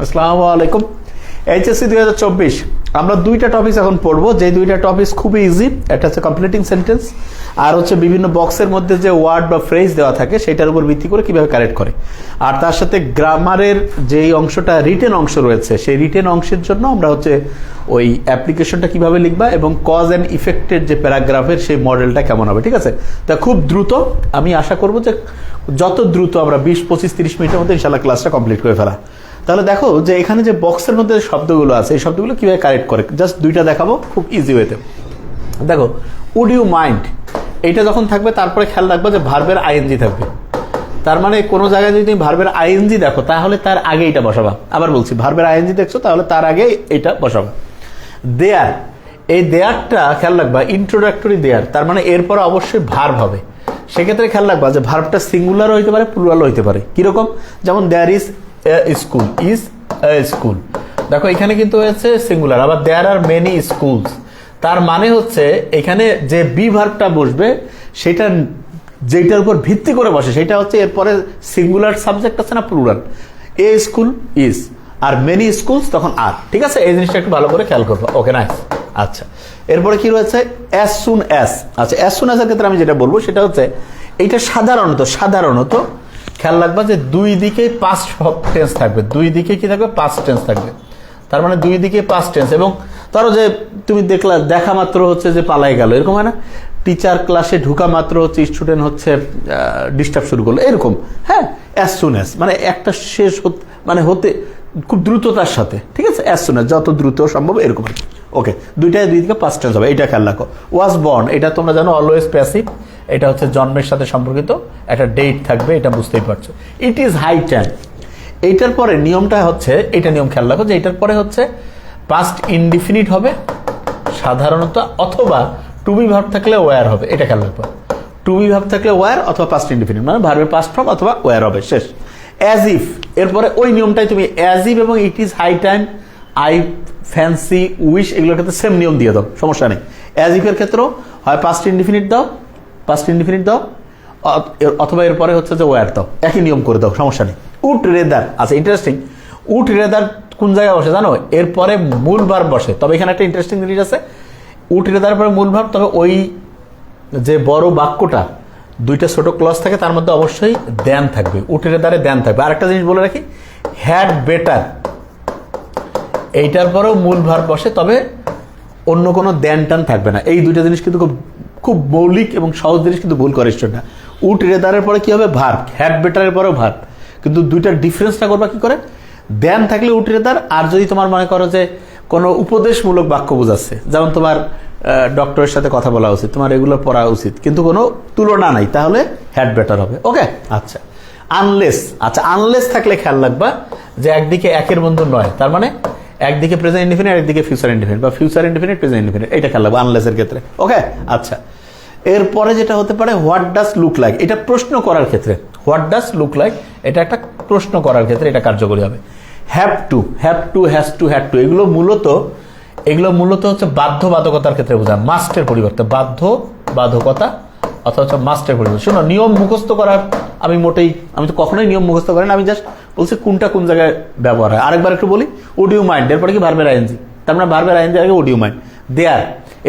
আসসালামু আলাইকুম। এইচএসসি 2024 আমরা দুইটা টপিক এখন পড়বো, যে দুইটা টপিক খুবই ইজি। একটা হচ্ছে কমপ্লিটিং সেন্টেন্স, আর হচ্ছে বিভিন্ন বক্সের মধ্যে যে ওয়ার্ড বা ফ্রেজ দেওয়া থাকে সেটার উপর ভিত্তি করে কিভাবে কারেক্ট করে। আর তার সাথে গ্রামারের যেই অংশটা রিটেন অংশ রয়েছে, সেই রিটেন অংশের জন্য আমরা হচ্ছে ওই অ্যাপ্লিকেশনটা কিভাবে লিখবা এবং কজ অ্যান্ড ইফেক্টের যে প্যারাগ্রাফের সেই মডেলটা কেমন হবে। ঠিক আছে, তা খুব দ্রুত আমি আশা করবো যে যত দ্রুত আমরা 20, 25, 30 মিনিটের মধ্যে ইনশাল্লাহ ক্লাসটা কমপ্লিট করে ফেলা। তাহলে দেখো যে এখানে যে বক্সের মধ্যে শব্দগুলো আছে, এই শব্দগুলো কিভাবে কারেক্ট করে, জাস্ট দুইটা দেখাবো খুব ইজি ওয়েতে। দেখো, উড ইউ মাইন্ড, এইটা যখন থাকবে তারপরে খেয়াল রাখবো যে ভার্বের আইএনজি থাকবে। তার মানে কোনো জায়গায় যদি তুমি ভার্বের আইএনজি দেখো তাহলে তার আগে এটা বসাবা। আবার বলছি, ভার্বের আইএনজি দেখছো তাহলে তার আগে এটা বসাবা। দেয়ার, এই দেয়ারটা খেয়াল রাখবা ইন্ট্রোডাক্টরি দেয়ার, তার মানে এরপর অবশ্যই ভার্ব হবে। সেক্ষেত্রে খেয়াল রাখবা যে ভার্বটা সিঙ্গুলারও হইতে পারে, প্লুরালও হইতে পারে। কিরকম? যেমন there is school, is school, দেখো এখানে কিন্তু হয়েছে সিঙ্গুলার। আবার দেয়ার আর মেনি স্কুলস, তার মানে হচ্ছে এখানে যে বি ভার্বটা বসবে সেটা যেটার উপর ভিত্তি করে বসে সেটা হচ্ছে এরপরে সিঙ্গুলার সাবজেক্ট আছে না, plural. A school is, are many schools তখন আর। ঠিক আছে, এই জিনিসটা একটু ভালো করে খেয়াল করবো। ওকে, নাইস। আচ্ছা, এরপরে কি রয়েছে? As soon as. আচ্ছা, অ্যাজ সুন অ্যাজের ক্ষেত্রে আমি যেটা বলবো সেটা হচ্ছে এইটা সাধারণত খেয়াল রাখবা যে দুই দিকে পাস্ট টেন্স থাকবে। দুই দিকে কি থাকবে? পাস্ট টেন্স থাকবে। তার মানে দুই দিকে পাস্ট টেন্স। এবং ধরো যে তুমি দেখা মাত্র হচ্ছে যে পালাই গেল, এরকম হয় না? টিচার ক্লাসে ঢুকা মাত্র হচ্ছে স্টুডেন্ট হচ্ছে ডিস্টার্ব শুরু করলো, এরকম। হ্যাঁ, অ্যাজ সুন অ্যাজ মানে একটা শেষ হতে খুব দ্রুততার সাথে। ঠিক আছে, অ্যাজ সুন অ্যাজ যত দ্রুত সম্ভব, এরকম আর কি। ওকে, দুই দিকে পাস্ট টেন্স হবে, এটা খেয়াল রাখো। ওয়াজ বর্ন, এটা তোমরা জানো অলওয়েজ প্যাসিভ, এটা হচ্ছে জন্মের সাথে সম্পর্কিত, একটা ডেট থাকবে, এটা বুঝতেই পারছো। ইট ইজ হাই টাইম, এইটার পরে নিয়মটা হচ্ছে, এটা নিয়ম খেয়াল রাখো যে এটার পরে হচ্ছে পাস্ট ইনডিফিনিট হবে সাধারণত, অথবা টু বি ভার্ব থাকলে ওয়্যার হবে, এটা খেয়াল রাখবো। টু বি ভার্ব থাকলে ওয়্যার অথবা পাস্ট ইনডিফিনিট, মানে ভার্বের পাস্ট ফর্ম অথবা ওয়্যার হবে, শেষ। অ্যাজ ইফ, এরপরে ওই নিয়মটাই তুমি অ্যাজ ইফ এবং it is high time, I fancy, wish, এগুলোর ক্ষেত্রে সেম নিয়ম দিয়ে দাও, সমস্যা নেই। অ্যাজ ইফের ক্ষেত্রেও হয় পাস্ট ইনডিফিনিট দাও, অথবা এরপরে হচ্ছে যে ওয়্যার দাও, একই নিয়ম করে দাও, সমস্যা নেই। উড রেদার, আচ্ছা ইন্টারেস্টিং, উড রেদার কোন জায়গায় বসে জানো? এরপরে মূল ভার্ব বসে। তবে এখানে একটা ইন্টারেস্টিং জিনিস আছে, উড রেদার পরে মূল ভার্ব, তবে ওই যে বড় বাক্যটা দুইটা ছোট ক্লজ থাকে তার মধ্যে অবশ্যই দেন থাকবে, উড রেদারে দেন থাকবে। আরেকটা জিনিস বলে রাখি, হ্যাড বেটার, এইটার পরেও মূল ভার্ব বসে, তবে অন্য কোনো দেন টান থাকবে না। এই দুইটা জিনিস কিন্তু খুব মৌলিক এবং সহজ জিনিস, কিন্তু ভুল করে স্টুডেন্টরা। উড রেদারের পরে কি হবে? ভার্ব। হ্যাড বেটারের পরেও ভার্ব, কিন্তু দুইটার ডিফারেন্সটা করবা কি করে? দেন থাকলে উড রেদার, আর যদি তোমার মনে করো যে কোনো উপদেশমূলক বাক্য বোঝাচ্ছে, যেমন তোমার ডক্টরের সাথে কথা বলা উচিত, তোমার এগুলো পড়া উচিত, কিন্তু কোনো তুলনা নাই, তাহলে হ্যাড বেটার হবে। ওকে, আচ্ছা। আনলেস, আচ্ছা আনলেস থাকলে খেয়াল রাখবা যে একদিকে একের বন্ধু নয়, তার মানে একদিকে প্রেজেন্ট ইনডিফিনিট, একদিকে ফিউচার ইনডিফিনিট, বা ফিউচার ইনডিফিনিট প্রেজেন্ট ইনডিফিনিট, এটা খেয়াল রাখবো আনলেসের ক্ষেত্রে। ওকে, আচ্ছা। এরপরে যেটা হতে পারে হোয়াট ডাজ লুক লাইক, এটা প্রশ্ন করার ক্ষেত্রে। হোয়াট ডাজ লুক লাইক, এটা একটা প্রশ্ন করার ক্ষেত্রে এটা কার্যকরী হবে। Have to, has to, had to, এগুলো মূলত হচ্ছে বাধ্যবাধকতার ক্ষেত্রে বোঝায়, মাস্টের পরিবর্তে বাধ্যবাধকতা অথবা হচ্ছে মাস্টের পরিবর্তে। শোনো, নিয়ম মুখস্থ করার আমি তো কখনোই নিয়ম মুখস্থ করি না, আমি জাস্ট বলছি কোনটা কোন জায়গায় ব্যবহার হয়। আরেকবার একটু বলি, উড ইউ মাইন্ড, এরপরে কি ভার্বের আইএনজি, তার মানে ভার্বের আইএনজি আগে উড ইউ মাইন্ড। দেয়ার,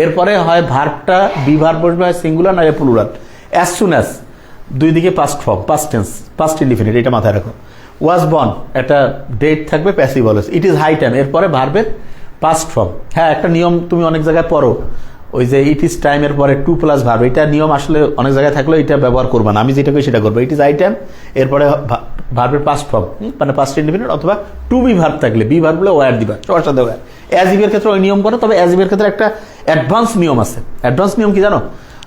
এরপরে হয় ভার্বটা বি ভার্ব বসবে, হয় সিঙ্গুলার না প্লুরাল। অ্যাজ সুন অ্যাজ, দুই দিকে past form, past tense, past indefinite, এটা মাথায় রাখো। ওয়াজ বর্ন, একটা ডেট থাকবে, passive voice. It is high time, এরপরে ভার্বের পাস্ট ফর্ম। হ্যাঁ, একটা নিয়ম তুমি অনেক জায়গায় পড়ো, ওই যে ইট ইজ টাইমের পরে টু প্লাস ভার্ব, এটা নিয়ম আসলে অনেক জায়গায় থাকলেও এটা ব্যবহার করবা না, আমি যেটা করি সেটা করবো। ইট ইজ হাই টাইম, এরপরে ভার্বের পাস্ট ফর্ম, মানে পাস্ট ইনডিফিনিট, অথবা টু বি ভার্ব থাকলে বি ভার্ব বলে ওয়্যার দিবা, সবার সাথে ওয়্যার। অ্যাজ ইফের ক্ষেত্রে ওই নিয়ম করো, তবে অ্যাজ ইফের ক্ষেত্রে একটা অ্যাডভান্স নিয়ম আছে। অ্যাডভান্স নিয়ম কি জানো?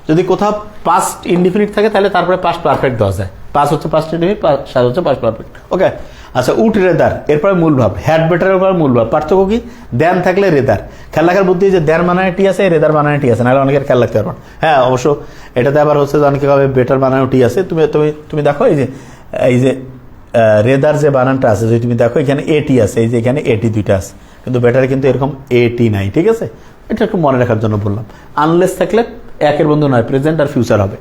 যদি কোথাও পাস্ট ইনডিফিনিট থাকে তাহলে তারপরে পাস্ট পারফেক্ট দেওয়া যায়। পাস হচ্ছে পাস্ট ইনডিফিনিট, সাজ হচ্ছে পাস্ট পারফেক্ট। ওকে, আচ্ছা। উড রেদার, এরপরে মূল ভাব। হ্যাড বেটারের উপর মূল ভাব, পার্থক্য কি? দেন থাকলে রেদার। খেয়াল রাখার বুদ্ধি যে দেন বানানে টি আছে, রেদার বানানে টি আছে, নাহলে অনেকের খেয়াল রাখতে পারবো। হ্যাঁ, অবশ্য এটাতে আবার হচ্ছে অনেকে ভাবে বেটার বানানো টি আছে। তুমি দেখো এই যে রেদার যে বানানটা আছে, যদি তুমি দেখো এখানে এটি আছে, এই যে এখানে এটি দুইটা আছে, কিন্তু বেটারে কিন্তু এরকম এটি নাই। ঠিক আছে, এটা একটু মনে রাখার জন্য বললাম। আনলেস থাকলে একের বন্ধু নয়, প্রেজেন্ট আর ফিউচার হবে।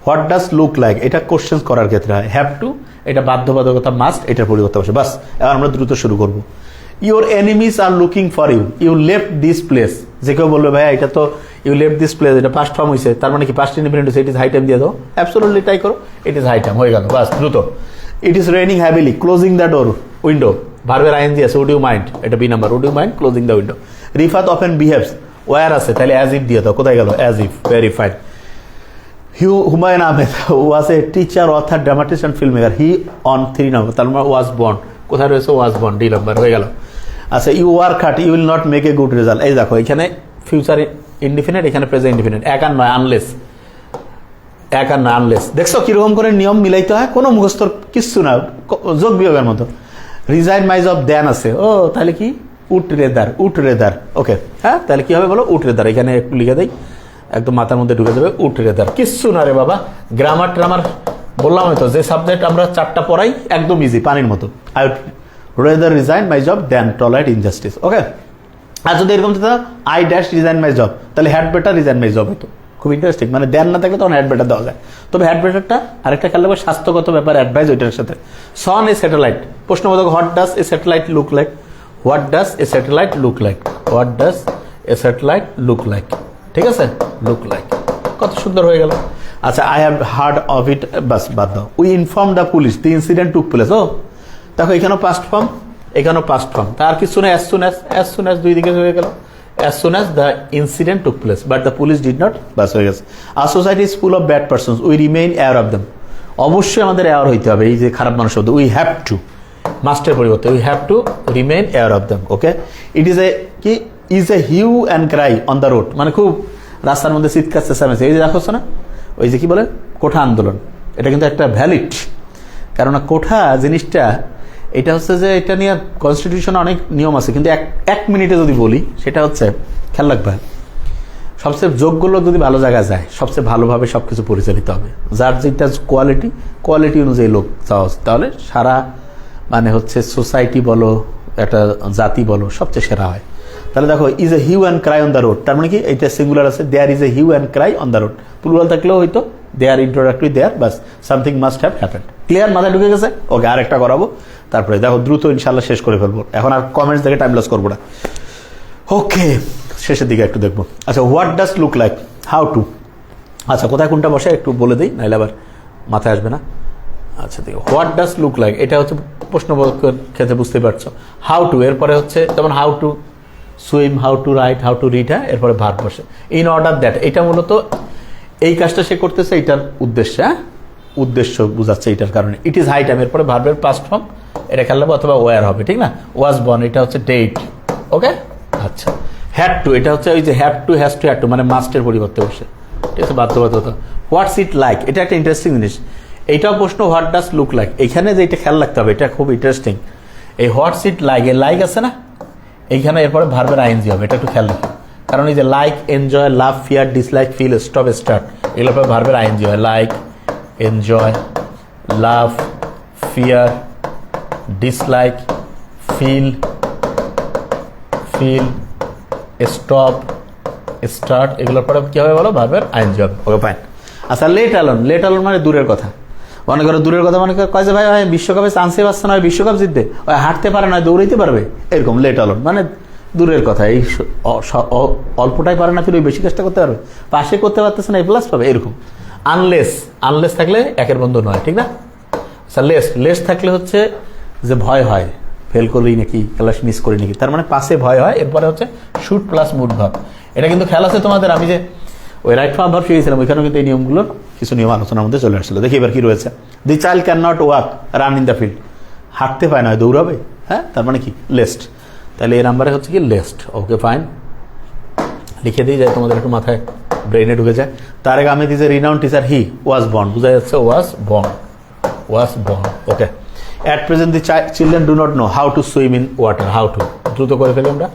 হোয়াট ডাজ লুক লাইক, এটা কোশ্চেন করার ক্ষেত্রে হয়। হ্যাভ টু, এটা বাধ্যবাধকতা, মাস্ট, এটার পরিবর্তে বসে। বাস, এবার আমরা দ্রুত শুরু করবো। Your enemies are looking for you, you left this place. যে কেউ বলবে ভাইয়া এটা তো ইউ লেফট দিস প্লেস, এটা পাস্ট ফর্ম হয়েছে, তার মানে কি পাস্ট ইনডিফিনিট হয়েছে, ইট ইজ হাই টাইম দিয়ে দাও, অ্যাবসোলুটলি ট্রাই করো, ইট ইজ হাই টাইম, হয়ে গেল বাস দ্রুত। It is raining heavily, closing the door, window, ভার্বের আইএনজি আছে, উড ইউ মাইন্ড, এটা B number, would you mind closing the window. Rifat often behaves, were আছে, তাহলে অ্যাজ ইফ দিয়ে দাও, কোথায় গেল as if, very fine. Humayun Ahmed was a teacher, author, dramatist and filmmaker, he on 3 নম্বর, তার মানে ওয়াজ বর্ন, কোথায় রয়েছে ওয়াজ বর্ন, ডি নম্বর, হয়ে গেল। আচ্ছা, you work hard, you will not make a good result, এই দেখো এখানে ফিউচার ইনডিফিনিট, এখানে প্রেজেন্ট ইনডিফিনিট, এক আর নয়, আনলেস, এক আর নয় আনলেস। দেখছো কিরকম করে নিয়ম মিলাইতে হয়, কোনো মুখস্থর কিচ্ছু না, যোগ বিয়োগের মতো। রিজাইন মাই জব, দেন আছে, ও তাহলে কি উট রেদার, উট রেদার, ওকে, হ্যাঁ তাহলে কি হবে বলো, উট রেদার, এখানে একটু লিখে দেয়, একদম মাথার মধ্যে ঢুকে যাবে, উট রেদার, কিচ্ছু না রে বাবা। গ্রামার ট্রামার বললাম হয়তো, যে সাবজেক্ট আমরা 4টা পড়াই একদম ইজি, পানির মতো। I rather resign my job then tolerate injustice, okay. আর যদি এরকম I dash resign my job, তাহলে had better resign my job হতো, খুব ইন্টারেস্টিং, মানে দেন না থাকলে তখন হ্যাড বেটার দেওয়া যায়। তবে হ্যাড বেটারটা আরেকটা খেয়াল রাখবে, স্বাস্থ্যগত ব্যাপার, অ্যাডভাইস ওইটার সাথে। সন এ স্যাটেলাইট, প্রশ্নবোধক, what does a satellite look like, what does a satellite look like, what does a satellite look like, ঠিক আছে, লুক লাইক, কত সুন্দর হয়ে গেল। আচ্ছা, I have heard of it, বাস বাদ দাও। We inform the police the incident took place, ও দেখো এখানেও পাস্ট ফর্ম, এখানেও পাস্ট ফর্ম, তার কিছু না, অ্যাজ সুন অ্যাজ দুই দিকে হয়ে গেল, as soon as the incident took place but the police did not, বাস হয়ে গেছে। our society is full of bad persons, we remain aware of them, অবশ্যই আমাদের অ্যাওয়ার হইতে হবে, এই যে খারাপ মানুষ শব্দ, উই হ্যাভ টু, মাস্টের পরিবর্তে we have to remain aware of them, okay. It is a কি, is a hue and cry on the road, মানে খুব রাস্তার মধ্যে চিৎকার চেঁচামেচি, এই যে দেখো না, ওই যে কি বলে কোঠা আন্দোলন, এটা কিন্তু একটা ভ্যালিড, কেননা কোঠা জিনিসটা এটা হচ্ছে যে এটা নিয়ে কনস্টিটিউশনে অনেক নিয়ম আছে, কিন্তু এক মিনিটে যদি বলি সেটা হচ্ছে, খেয়াল রাখবে, সবচেয়ে যোগগুলো যদি ভালো জায়গায় যায় সবচেয়ে ভালোভাবে সব কিছু পরিচালিত হবে, যার যেটা কোয়ালিটি অনুযায়ী লোক চাওয়া, তাহলে সারা মানে হচ্ছে সোসাইটি বলো, একটা জাতি বলো, সবচেয়ে সেরা হয়। তাহলে দেখো, is a hue and cry on the road, তার মানে কি এটা সিঙ্গুলার আছে, there is a hue and cry on the road, plural থাকলেও হয়তো দেয়ার ইন্ট্রোডাক্টরি দেয়ার, বাস something must have happened, clear, মাথায় ঢুকে গেছে, ওকে। আরেকটা করাবো, তারপরে দেখো দ্রুত ইনশাল্লাহ শেষ করে ফেলবো, এখন আর কমেন্টস দেখে টাইম লস করবো না, ওকে। শেষের দিকে একটু দেখবো। আচ্ছা, what does look like, how to, আচ্ছা কোথায় কোনটা বসে একটু বলে দিই, নাহলে আবার মাথায় আসবে না। আচ্ছা দেখো, হোয়াট ডাস লুক লাইক, এটা হচ্ছে প্রশ্নবোধক ক্ষেত্রে, বুঝতে পারছো। হাউ টু, এরপরে হচ্ছে যেমন how to swim, how to right, how to read, হ্যাঁ, এরপরে ভার্ব বসে। ইন অর্ডার দ্যাট, এটা মূলত এই কাজটা সে করতেছে, এটার উদ্দেশ্যে, হ্যাঁ, উদ্দেশ্য বুঝাচ্ছে এটার কারণে। ইট ইজ হাই টাইম, এরপরে ভার্বের পাস্ট ফর্ম, এটা খেয়াল রাখবো, অথবা ওয়ার হবে, ঠিক না। ওয়াজ বর্ন, এটা হচ্ছে ডেট, ওকে। আচ্ছা, হ্যাড টু, এটা হচ্ছে ওই যে have to, has to, had to, মানে মাস্টের পরিবর্তে বসে, ঠিক আছে, বাধ্যবাধকতা। হোয়াটস ইট লাইক, এটা একটা ইন্টারেস্টিং জিনিস, এইটাও প্রশ্ন, হোয়াট ডাস লুক লাইক, এখানে যে এটা খেয়াল রাখতে হবে, এটা খুব ইন্টারেস্টিং। এই হোয়াটস ইট লাইক, এই লাইক আছে না, এইখানে এরপরে ভার্বের আইএনজি হবে, এটা একটু খেয়াল রাখো, কারণ এই যে like, enjoy, love, fear, dislike, feel, stop, start, এগুলোর পরে ভার্বের আইএনজি হয়, like, enjoy, love, fear, dislike, feel, stop, start, এগুলোর পরে কি হবে বলো, ভার্বের আইএনজি হবে, ওকে ফাইন। আচ্ছা, লেট অ্যালোন মানে দূরের কথা, মনে করো দূরের কথা, মনে করো কয় যে ভাই বিশ্বকাপে চান্সে পাচ্ছে না, বিশ্বকাপ জিততে, ওই হাঁটতে পারে না, দৌড়াইতে পারবে, এরকম লেট অ্যালোন মানে দূরের কথা, এই অল্পটাই পারে না, ফির ওই বেশি কাজটা করতে পারবে, পাশে করতে পারতেছে না, এই প্লাস পাবে, এরকম। আনলেস থাকলে একের বন্ধু নয়, ঠিক না। আচ্ছা, লেস থাকলে হচ্ছে যে ভয় হয়, ফেল করলেই নাকি, ক্লাস মিস করি নাকি, তার মানে পাশে ভয় হয়, এরপরে হচ্ছে শুট প্লাস মুড ভাব, এটা কিন্তু খেয়াল আছে তোমাদের, আমি যে ওই রাইট ফর্ম ভাব শিখেছিলাম, ওইখানেও কিন্তু এই নিয়মগুলোর কিছু নিয়ম আলোচনার মধ্যে চলে আসছিল। দেখি এবার কি রয়েছে, the child can not walk run in the field, হাঁটতে পায় না, দৌড়াবে, হ্যাঁ, তার মানে কি লেস্ট, তাহলে এই নাম্বারে হচ্ছে কি লেস্ট, ওকে ফাইন, লিখে দিয়ে যায়, তোমাদের একটু মাথায় ব্রেইনে ঢুকে যায়। তার আগে আমি দিয়েছি renowned teacher he was born, বোঝা যাচ্ছে was born, okay. At present the children do not know how to swim in water, how to, দ্রুত করে ফেলি আমরা।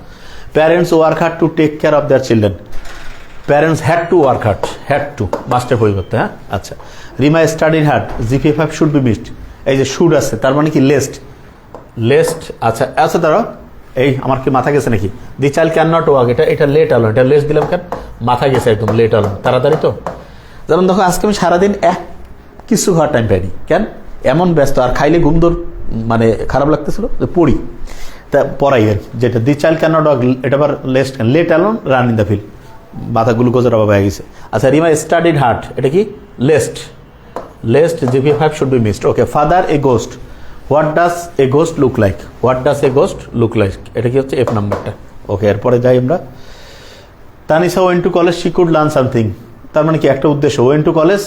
Parents work hard to take care of their children, parents had to work hard, had to মাস্টের পরিবর্তে, হ্যাঁ। আচ্ছা, Rima studied hard, GPA5 should be missed, এই যে শুড আছে, তার মানে কি লেস্ট, আচ্ছা দাঁড়াও, এই আমার কি মাথা গেছে নাকি, the child can not walk, এটা লেট অ্যালোন, এটা লেস দিলাম কেন, মাথা গেছে একদম, লেট অ্যালোন, তাড়াতাড়ি তো। যেমন দেখো আজকে আমি সারাদিন কিছু খাওয়ার টাইম পাইনি, কেন, এমন ব্যস্ত, আর খাইলে ঘুম দৌড় মানে খারাপ লাগতেছিল, যে পড়ি, তা পড়াই আর কি, যেটা the child can not walk, এটা আবার let alone run in the field, মাথা গ্লুকোজের অভাব হয়ে গেছে। আচ্ছা, রিমা স্টাডিড হার্ট, এটা কি lest, GPA 5 should be missed. Okay, father a ghost, what does a ghost look like, what does a ghost look like, এটা কি হচ্ছে F নাম্বারটা। ওকে, এরপরে যাই আমরা। Tanisha went to college, she could learn something, তার মানে কি একটা উদ্দেশ্য, went to college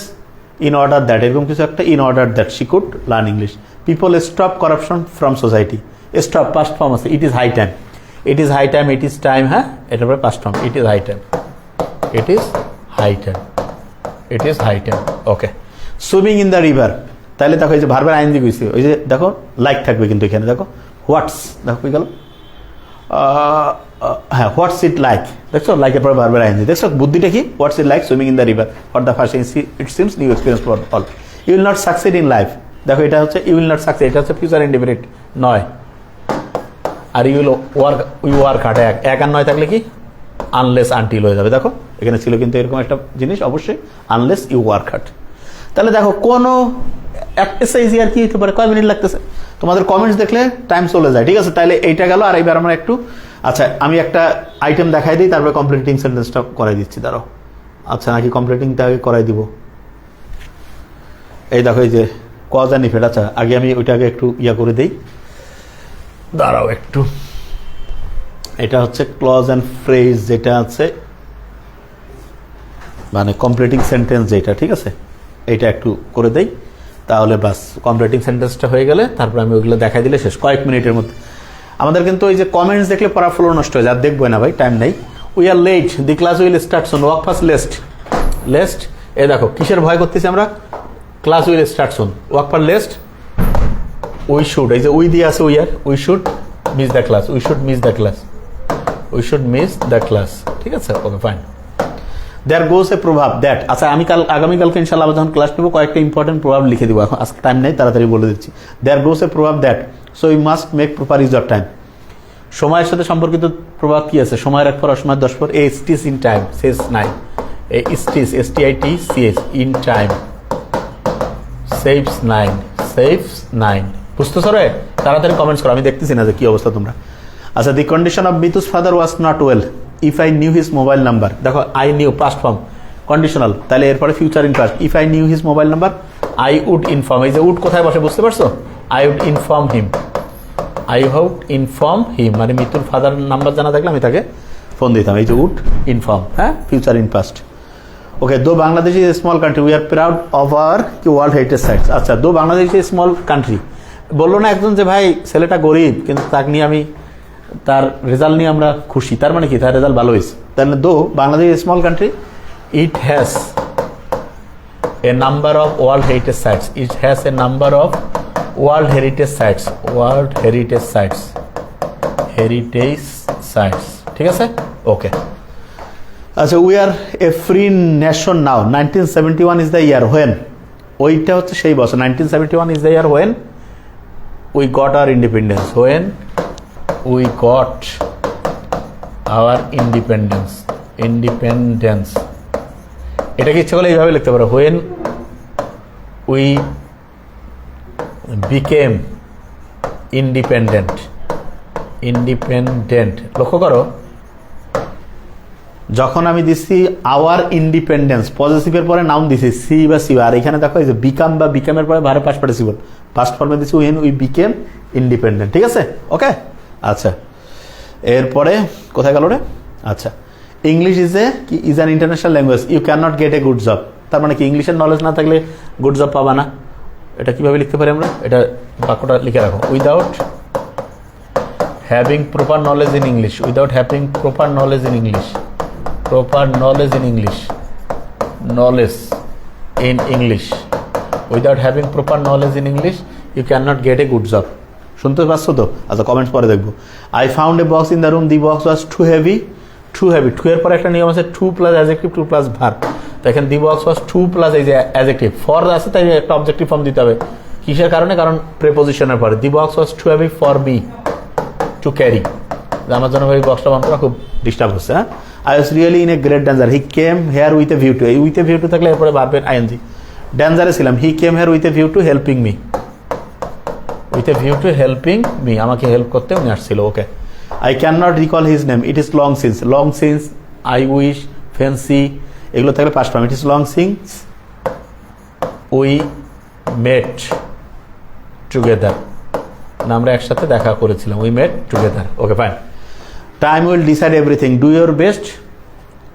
in order that, এরকম কিছু একটা, in order that she could learn English. People stop corruption from society, stop past form আছে, it is high time, it is high time, it is time, হ্যাঁ এটার পরে past form, it is high time, it is high time, it is high time. Okay, swimming in the river, তাহলে দেখো এই যে ভার্বের ING কইছি, ওই যে দেখো লাইক থাকবে কিন্তু এখানে, দেখো হোয়াটস, দেখো কি গেল, হ্যাঁ হোয়াটস ইট লাইক, দেখছো লাইকের পরে ভার্বের আইএনজি, দেখছো বুদ্ধিটা কি, what's it like swimming in the river for the first it seems new experience for all. You will not succeed in life, দেখো এটা হচ্ছে ইউ উইল নট সাকসিড, এটা হচ্ছে ফিউচার ইনডিফিনিট নয়, আর ইউ উইল ওয়ার্ক হার্ড, এক আর নয় থাকলে কি আনলেস আনটিল হয়ে যাবে, দেখো এখানে ছিল কিন্তু এরকম একটা জিনিস, অবশ্যই আনলেস ইউ ওয়ার্ক হার্ড। তাহলে দেখো কোনো একটা ইজি আর কি হতে পারে, কয় মিনিট লাগতেছে, তোমাদের কমেন্টস দেখলে টাইম চলে যায়, ঠিক আছে। তাহলে এইটা গেল, আর এইবার আমরা একটু, আচ্ছা আমি একটা আইটেম দেখাই দিই, তারপরে কমপ্লিটিং সেন্টেন্সটা করাই দিচ্ছি, দাঁড়াও। আচ্ছা, নাকি কমপ্লিটিংটা আগে করাই দিব, এই দেখো এই যে কজ অ্যান্ড ইফেক্ট, আচ্ছা আগে আমি ওইটাকে একটু ইয়া করে দিই, দাঁড়াও একটু। এটা হচ্ছে ক্লজ অ্যান্ড ফ্রেজ, যেটা আছে মানে কমপ্লিটিং সেন্টেন্স যেটা, ঠিক আছে, এইটা একটু করে দেই, তাহলে বাস কমপ্লিটিং সেন্টেন্সটা হয়ে গেলে তারপর আমি ওইগুলো দেখাই দিলে শেষ, কয়েক মিনিটের মধ্যে। আমাদের কিন্তু ওই যে কমেন্টস দেখলে পড়া ফ্লো নষ্ট হয়ে যায়, আর দেখবো না ভাই, টাইম নেই। We are late, the class will start soon, walk fast lest, এ দেখো কিসের ভয় করতেছি আমরা, class will start soon, walk far lest, we should, এই যে উই দিয়ে আছে, we should miss the class, we should miss the class, we should miss the class, ঠিক আছে। Okay fine. There goes a প্রভাব দ্যাট, আচ্ছা আমি আগামীকালকে ইনশাল্লাহ যখন ক্লাস নেবো কয়েকটা ইম্পর্টেন্ট প্রভাব লিখে দিব, এখন আজকে টাইম নেই, তাড়াতাড়ি বলে দিচ্ছি। দেয়ার গোস এ প্রভাব that, so you must make proper use of time, সময়ের সাথে সম্পর্কিত প্রভাব কি আছে, সময়ের এক পর অসময়ের 10 পর, এ স্টিস ইন টাইম সেস নাই, a stitch STITCH in time saves 9, বুঝতেছ রে, তাড়াতাড়ি কমেন্টস করো, আমি দেখতেছি না যে কি অবস্থা তোমরা। আচ্ছা, the condition of Mitu's father was not well, if I knew his mobile number, দেখো I knew past form conditional, তাহলে এরপরে future in past, if I knew his mobile number I would inform, এই যে উড কোথায় বসে বুঝতে পারছো, I would inform him, মানে মিতুর ফাদার নাম্বার জানা থাকলে আমি তাকে ফোন দিতাম, এই যে উড ইনফর্ম, হ্যাঁ ফিউচার ইন পাস্ট। ওকে, দো Bangladesh is a small country we are proud of our world heritage sites, আচ্ছা দো Bangladesh is a small country, বললো না একজন যে ভাই ছেলেটা গরিব কিন্তু তাকে নিয়ে আমি, তার রেজাল্ট নিয়ে আমরা খুশি, তার মানে কি তার রেজাল্ট ভালো হয়েছে, তাহলে দো Bangladesh small country it has a number of world heritage sites, it has a number of world heritage sites, ঠিক আছে। ওকে, আচ্ছা we are A free nation now, 1971 is the year when, ওইটা হচ্ছে সেই বছর, 1971 is the year when we got hour independence, when we got hour independence, এটাকে ইচ্ছে করলে এইভাবে লিখতে পারো, হোয়েন উই বিকেম ইন্ডিপেন্ডেন্ট, লক্ষ্য করো যখন আমি দিচ্ছি আওয়ার ইন্ডিপেন্ডেন্স, পজিটিভের পরে নাউন দিছি সি বা সি, আর এখানে দেখো এই যে বিকাম বা বিকামের পরে ভারে পাস্ট পার্টিসিপল, পাস্ট ফর্মে দিচ্ছি হোয়েন উই বিকেম ইন্ডিপেন্ডেন্ট, ঠিক আছে। ওকে, আচ্ছা এরপরে কোথায় গেল রে, আচ্ছা English is an international language, you can not get a good job, তার মানে কি ইংলিশের নলেজ না থাকলে গুড জব পাবা না, এটা কিভাবে লিখতে পারি আমরা, এটা বাক্যটা লিখে রাখো, without having proper knowledge in English, without having proper knowledge in English you can not get a good job, শুনতে পাচ্ছ তো। আচ্ছা কমেন্টস পরে দেখবো। I found a box in the room, the box was too heavy, too এর পরে একটা নিয়ম আছে too plus adjective, too plus verb, তো এখানে the box was too plus এই যে অ্যাডজেক্টিভ, ফর আছে তাই একটা অবজেক্টিভ ফর্ম দিতে হবে, কিসের কারণে, কারণ প্রেপোজিশনের পরে, the box was too heavy for me to carry, আমার জন্য ওই বক্সটা বানাতে খুব ডিস্টার্ব হচ্ছে, হ্যাঁ। I was really in a great danger, he came here with a view to, এই উইথ এ ভিউ টু থাকলে এরপরে ভার্বের আইএনজি, ডেঞ্জারে ছিলাম, he came here with a view to helping me, with a view to helping me, আমাকে help করতে উনি আসছিল। Okay, I can not recall his name, it is long since, long since, I wish, fancy, এগুলো থাকলে past form. It is long since we met together, না আমরা একসাথে দেখা করেছিলাম, we met together. Okay fine. Time will decide everything, do your best,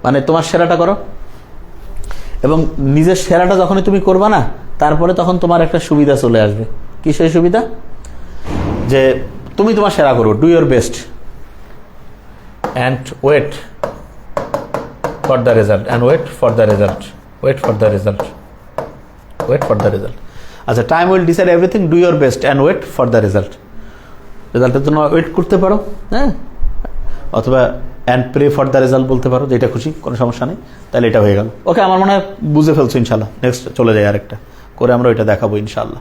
মানে তোমার সেরাটা করো। এবং নিজের সেরাটা যখনই তুমি করবা না, তারপরে তখন তোমার একটা সুবিধা চলে আসবে। কি সেই সুবিধা? যে তুমি তোমার সেরা করো, do your best and wait for the result, and wait for the result, wait for the result, wait for the result. আচ্ছা, time will decide everything, do your best and wait for the result, রেজাল্টের জন্য wait করতে পারো, হ্যাঁ, অথবা and pray for the result বলতে পারো, যেটা খুশি, কোনো সমস্যা নেই। তাহলে এটা হয়ে গেল। ওকে, আমার মনে হয় বুঝে ফেলছো ইনশাল্লাহ। নেক্সট চলে যাই, আরেকটা করে আমরা ওইটা দেখাবো ইনশাল্লাহ।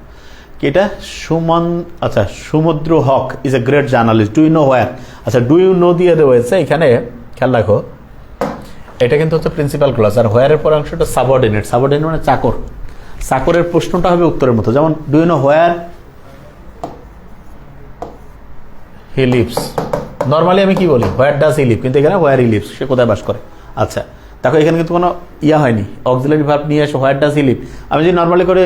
কি এটা? সুমন, আচ্ছা, Samudra Haque is a great journalist, do you know where. আচ্ছা, ডু ইউ নো দিয়ে রয়েছে এখানে, খেয়াল রাখো, এটা কিন্তু হচ্ছে প্রিন্সিপাল ক্লজ, আর হোয়ারের পর অংশটা সাবঅর্ডিনেট। সাবঅর্ডিনেট মানে চাকর। চাকরের প্রশ্নটা হবে উত্তরের মতো, যেমন do you know where he lives. Normally আমি কি বলি, হোয়ার ডাজ হি লিভ, কিন্তু এখানে হোয়ার হি লিভস, সে কোথায় বাস করে। আচ্ছা, দেখো এখানে কিন্তু কোনো ইয়া হয়নি, অক্সিলারি ভার্ব নিয়ে এসে হোয়ার ডাজ হি লিভ। আমি যদি নর্মালি করে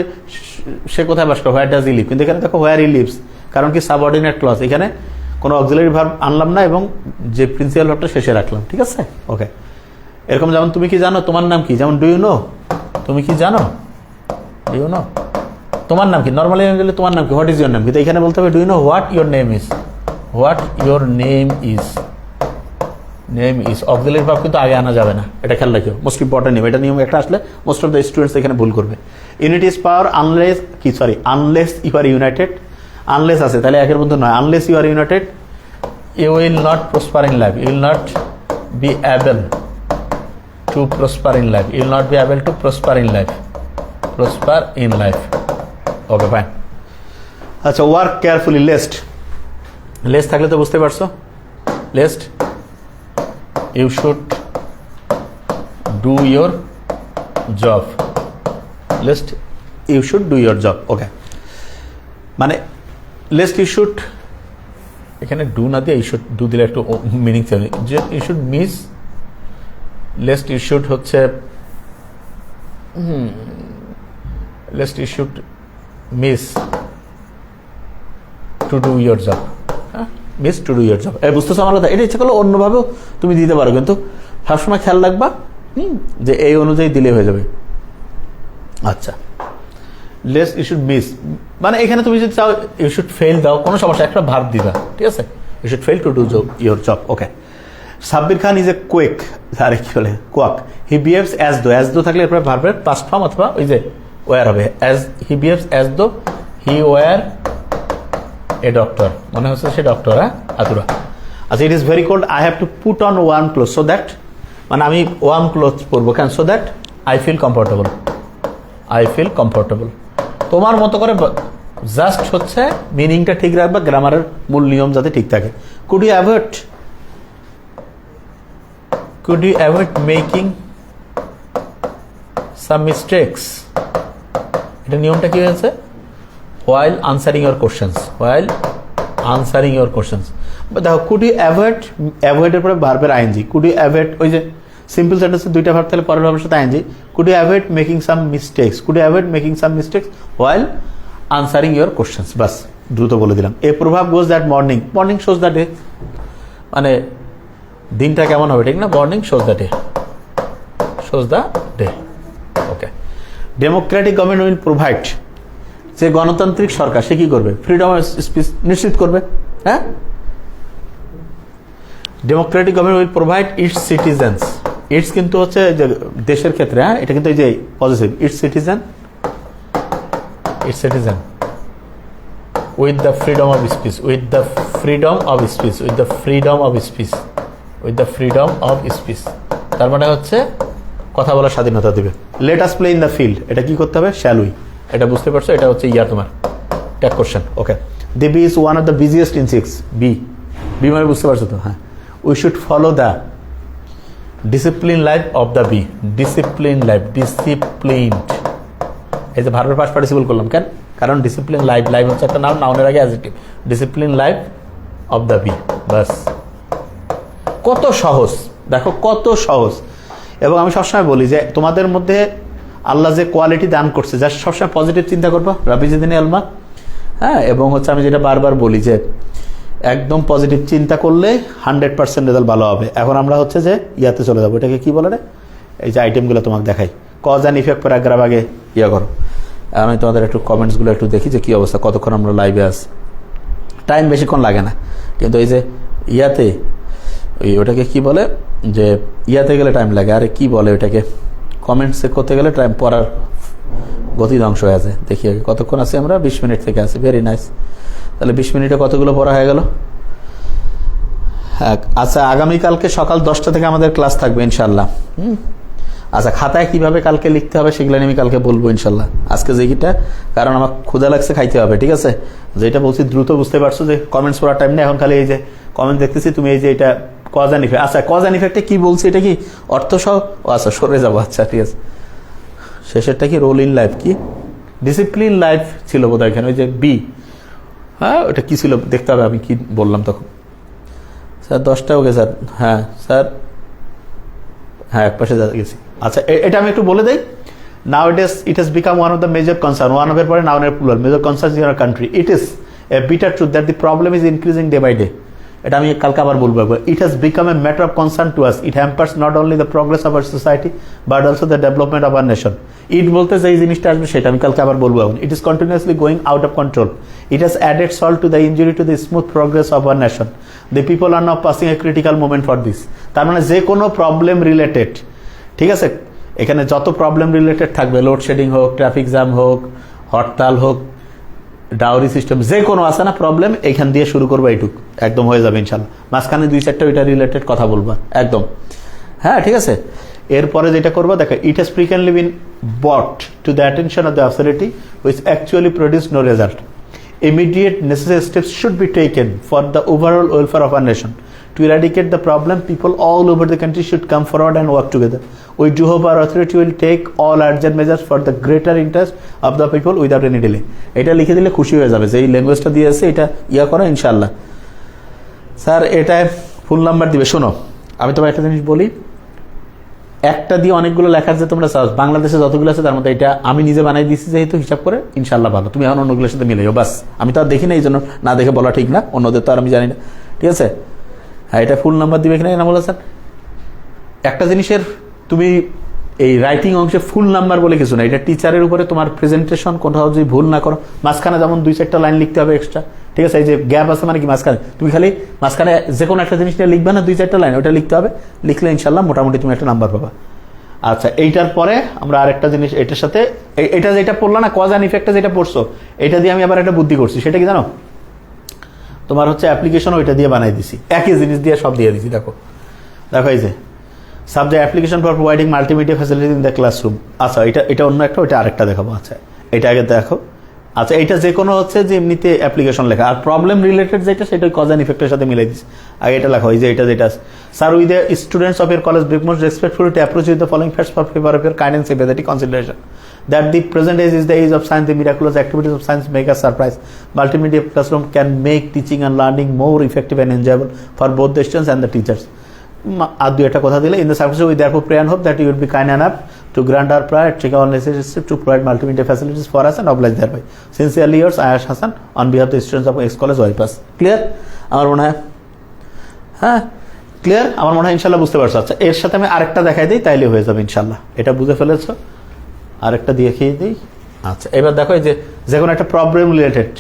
সে কোথায় বাস করে, হোয়ার ডাজ হি লিভ, কিন্তু এখানে দেখো হোয়ার হি লিভস, কারণ কি সাবঅর্ডিনেট ক্লজ, এখানে কোনো অক্সিলারি ভার্ব আনলাম না এবং যে প্রিন্সিপাল ভার্বটা শেষে রাখলাম। ঠিক আছে? ওকে, এরকম যেমন তুমি কি জানো, তোমার নাম কি, যেমন ডু ইউ নো, তুমি কি জানো, ডু ইউ নো, তোমার নাম কি। নর্মালি আমি বলি তোমার নাম কি, হোয়াট ইজ ইউর নেম, কিন্তু এখানে বলতে হবে do you know what your name is, what your name is. Name is auxiliary verb কিন্তু আগে আনা যাবে না, এটা খেয়াল রাখিও, মোস্ট ইম্পর্টেন্ট নিয়ম। এটা নিয়ম একটা আসলে মোস্ট অফ দ্য স্টুডেন্টস এখানে ভুল করবে। ইউনিটি ইজ পাওয়ার আনলেস কি, sorry, unless you are united. Unless আছে, তাহলে একের মধ্যে নয়, unless you are united you will not prosper in life, you will not be able to prosper in life, you will not be able to prosper in life, prosper in life. Okay fine. আচ্ছা, work carefully, lest, lest থাকলে তো বুঝতে পারছো, lest you should do your job, lest you should do your job. Okay, মানে lest you should, এখানে do না দিয়ে you should do দিলে একটু মিনিং চেঞ্জ, যে you should miss, lest you should হচ্ছে lest you should miss to do your job, miss to do your job. বুঝতেছো আমার কথা? এটা ইচ্ছা করলে অন্যভাবেও তুমি দিতে পারো, কিন্তু সবসময় খেয়াল রাখবা যে এই অনুযায়ী দিলে হয়ে যাবে। আচ্ছা, লেস ইউ শুড মিস, মানে এখানে তুমি যদি চাও ইউ শুড ফেল দাও, কোনো সমস্যা, একটা ভার্ব দিবা, ঠিক আছে, you should fail to do your job. Okay, Sabbir Khan is a quake, আরে কি বলে, quack, he behaves as though, as though থাকলে এরপরে ভার্বের পাস্ট ফর্ম অথবা ওই যে ওয়ার হবে, অ্যাজ হি বিহেভস অ্যাজ দো হি ওয়ার এ ডক্টর, মনে হচ্ছে সে ডক্টর, হ্যাঁ, আতুরা। আচ্ছা, it is very cold, I have to put on warm cloth, so that, মানে আমি ওয়ার্ম ক্লোথ পরবো কেন, so that I feel comfortable, I feel comfortable. তোমার মতো করে জাস্ট হচ্ছে মিনিংটা ঠিক রাখবা, গ্রামারের মূল নিয়ম যাতে ঠিক থাকে। Could you avoid making some mistakes, এটা নিয়মটা কি হয়েছে, while answering your questions, while answering your questions। দেখো, কুড ইউ অ্যাভয়েড, অ্যাভয়েডের পরে ভার্বের আইএনজি, কুড ইউ অ্যাভয়েড, ওই যে সিম্পল সেন্টেন্সে দুইটা ভার্ব থাকলে পরের ভার্বের সাথে ING, could you avoid making some mistakes, could you avoid making some mistakes while answering your questions, বাস দ্রুত বলে দিলাম। A proverb goes that morning, morning shows the day, মানে দিনটা কেমন হবে, ঠিক না, morning shows the day, shows the day. Okay, democratic government will provide, যে গণতান্ত্রিক সরকার সে কি করবে, ফ্রিডম অফ স্পিচ নিশ্চিত করবে, হ্যাঁ। Democratic government will provide it's citizens, it's কিন্তু হচ্ছে যে দেশের ক্ষেত্রে, হ্যাঁ, এটা কিন্তু এই যে positive, it's citizen with the freedom of speech, with the freedom of speech, with the freedom of speech, with the freedom of speech, তার মানে হচ্ছে কথা বলার স্বাধীনতা দেবে। Let us play in the field, এটা কি করতে হবে, শ্যাল উই, এটা বুঝতে পারছো, এটা হচ্ছে ইয়ার তোমার tag question. Okay, the bee is one of the biggest insects, bee, bee মানে বুঝতে পারছো তো, হ্যাঁ। We should follow the discipline life of the bee, discipline life, disciplined, এই যে ভার্বের পাস্ট পার্টিসিপল করলাম কেন, কারণ ডিসিপ্লিন লাইফ, লাইফ হচ্ছে একটা নাউন, নাউনের আগে adjective, discipline life of the bee, বাস। কত সহজ, দেখো কত সহজ। এবং আমি সবসময় বলি যে তোমাদের মধ্যে আল্লাহ যে কোয়ালিটি দান করছে, যা সবসময় পজিটিভ চিন্তা করবো, রাবিজিদিনী আলমা। হ্যাঁ, এবং হচ্ছে আমি যেটা বারবার বলি যে একদম পজিটিভ চিন্তা করলে 100% রেজাল্ট ভালো হবে। এখন আমরা হচ্ছে যে ইয়াতে চলে যাবো, এটাকে কি বলে রে, এই যে আইটেমগুলো তোমাকে দেখাই, কজ অ্যান্ড ইফেক্ট প্যারাগ্রাফ আগে ইয়া করো। আমি তোমাদের একটু কমেন্টসগুলো একটু দেখি যে কী অবস্থা, কতক্ষণ আমরা লাইভে আছি। টাইম বেশিক্ষণ লাগে না, কিন্তু এই যে ইয়াতে ওটাকে কি বলে, যে ইয়াতে গেলে টাইম লাগে, আরে কি বলে ওটাকে, কমেন্টসে করতে গেলে টাইম, পড়ার গতি ধ্বংস হয়ে আছে। দেখি আগে কতক্ষণ আছি আমরা, 20 মিনিট থেকে আছি, ভেরি নাইস। তাহলে 20 মিনিটে কতগুলো পড়া হয়ে গেল। হ্যাঁ, আচ্ছা, আগামীকালকে সকাল 10টা থেকে আমাদের ক্লাস থাকবে ইনশাল্লাহ। আচ্ছা, খাতায় কিভাবে কালকে লিখতে হবে সেগুলো আমি কালকে বলবো ইনশাল্লাহ। আজকে যেটা, কারণ আমার ক্ষুধা লাগছে, খাইতে হবে, ঠিক আছে। যেটা বলছি দ্রুত বুঝতে পারছো যে কমেন্টস পড়ার টাইম নেই এখন, খালি এই যে কমেন্ট দেখতেছি তুমি, এই যে এটা কজ অ্যান্ড ইফেক্ট। আচ্ছা, কজ অ্যান্ড ইফেক্টে কি বলছি, এটা কি অর্থ সহ, আচ্ছা সরে যাবো, আচ্ছা ঠিক আছে। শেষেরটা কি, রোল ইন লাইফ, কি ডিসিপ্লিন লাইফ ছিল বোধ হয় এখানে, ওই যে বি, হ্যাঁ ওটা কি ছিল দেখতে হবে, আমি কি বললাম তখন। স্যার 10টা ওকে স্যার, হ্যাঁ স্যার, হ্যাঁ এক পাশে গেছি। আচ্ছা, এটা আমি একটু বলে দেই। Nowadays it has become one of the major concern, one of এর পরে noun এর plural, major concerns in our country. It is a bitter truth that the problem is increasing day by day. এটা আমি কালকে আবার বলবো। It has become a matter of concern to us. It hampers not only the progress of our society but also the development of our nation. It বলতে যে জিনিসটা আসবে সেটা আমি কালকে আবার বলবো। It is continuously going out of control. It has added salt to the injury to the smooth progress of our nation. The people are now passing a critical moment for this. তার মানে যে কোনো problem related, ঠিক আছে, এখানে যত problem related থাকবে, load shedding হোক, ট্রাফিক জ্যাম হোক, হরতাল হোক, ডাউরি সিস্টেম, যে কোনো আছে না প্রবলেম, এখান দিয়ে শুরু করবো, এইটুক একদম হয়ে যাবে ইনশাল্লাহ। মাঝখানে 2-4টা ওইটা রিলেটেড কথা বলবা একদম, হ্যাঁ ঠিক আছে। এরপরে যেটা করবো দেখো, it has frequently been brought to the attention of the authority which actually produced no result. Immediate necessary steps should be taken for the overall welfare of our nation. To eradicate the problem, people all over the country should come forward and work together. We do hope our authority will take all urgent measures for the greater interest of the people without any delay. এটা লিখে দিলে খুশি হয়ে যাবে যে এই ল্যাঙ্গুয়েজটা দিয়েছে, এটা ইয়া করো ইনশাল্লাহ। স্যার এটা ফুল নাম্বার দিবে। শোনো, আমি তোমার একটা জিনিস বলি, একটা দিয়ে অনেকগুলো লেখার যে তোমরা চাও, বাংলাদেশে যতগুলো আছে তার মধ্যে এটা আমি নিজে বানাই দিচ্ছি যেহেতু, হিসাব করে ইনশাল্লাহ ভালো। তুমি এখন অন্যগুলোর সাথে মিলাইও, বাস। আমি তো আর দেখি না, এই জন্য না দেখে বলা ঠিক না, অন্যদের তো আর আমি জানি না, ঠিক আছে। হ্যাঁ, এটা ফুল নাম্বার দিবে কিনা না বলো স্যার। একটা জিনিসের তুমি এই রাইটিং অংশে ফুল নাম্বার বলে কিছু না, এটা টিচারের উপরে তোমার প্রেজেন্টেশন কোথাও যদি ভুল না করো, মাঝখানে যেমন 2-4টা লাইন লিখতে হবে এক্সট্রা, ঠিক আছে। এই যে গ্যাপ আছে মানে কি, মাঝখানে তুমি খালি মাঝখানে যে কোনো একটা জিনিস নিয়ে লিখবে না, 2-4টা লাইন ওটা লিখতে হবে, লিখলে ইনশাল্লাহ মোটামুটি তুমি একটা নাম্বার পাবা। আচ্ছা, এইটার পরে আমরা আরেকটা জিনিস, এটার সাথে এটা যেটা পড়লো না, কজ অ্যান্ড ইফেক্টটা যেটা পড়ছো, এটা দিয়ে আমি আবার একটা বুদ্ধি করছি। সেটা কি জানো, তোমার হচ্ছে অ্যাপ্লিকেশন ওইটা দিয়ে বানাই দিছি, একই জিনিস দিয়ে সব দিয়ে দিছি। দেখো দেখো, এই যে subject application for providing multimedia facility in the classroom. আচ্ছা, এটা অন্য একটা, ওইটা আরেকটা দেখাবো। আচ্ছা, এটা আগে দেখো। আচ্ছা, এটা যে কোনো হচ্ছে যে এমনিতে অ্যাপ্লিকেশন লেখা, আর প্রবলেম রিলেটেড যেটা সেটা কজ অ্যান্ড ইফেক্টের সাথে মিলাই দিচ্ছি। আগে এটা লেখো, এই যে এটা যেটা, sir with the students of your college big most respectful to approach with the following facts for favour of your kind and sympathetic consideration that the present age is the age of science. The miraculous activities of science make us surprise. Multimedia classroom can make teaching and learning more effective and enjoyable for both the students and the teachers. আর দুই একটা কথা দিলে, in the circumstances we therefore pray and hope that you will be kind enough to grant our prayer, take all necessary steps to provide multimedia facilities for us and oblige thereby. Sincerely yours, Ayash Hassan, on behalf of the students of X College Bypass. Clear? আমার মনে হয়, হ্যাঁ clear, আমার মনে হয় ইনশাল্লাহ বুঝতে পারছো। আচ্ছা, এর সাথে আমি আরেকটা দেখাই দিই, তাইলে হয়ে যাবে ইনশাল্লাহ। এটা বুঝে ফেলেছো, আরেকটা দেখিয়ে দিই। আচ্ছা, এবার দেখো, এই যে কোনো একটা প্রবলেম রিলেটেড,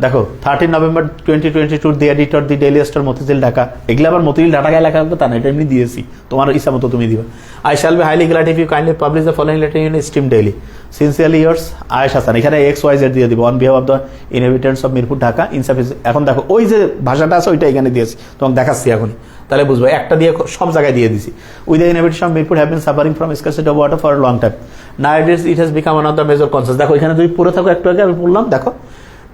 দেখো 13 নভেম্বর 2022 দি এডিটর দি ডেইলি স্টার মতিঝিল ঢাকা। এগুলো আবার মতিঝিল ঢাকায় লেখা হবে তা না, এটা এমনি দিয়েছি, তোমার ইচ্ছা মতো তুমি দিবা। I shall be highly glad if you kindly publish the following letter in stream daily. Sincerely yours Ayesh Hasan. এখানে XYZ দিয়ে দিব, on behalf of the inhabitants of Mirpur Dhaka insufficient. এখন দেখো ওই যে ভাষাটা আছে ওইটা এখানে দিয়েছি, তোমাকে দেখাচ্ছি এখনই, তাহলে বুঝবো। একটা দিয়ে সব জায়গায় দিয়ে দিছি। With the inhabitation of Mirpur have been suffering from scarcity of water for a long time. Nowadays it has become one of the major concerns. দেখো এখানে যদি পড়ে থাকো, একটু আগে আমি বললাম, দেখো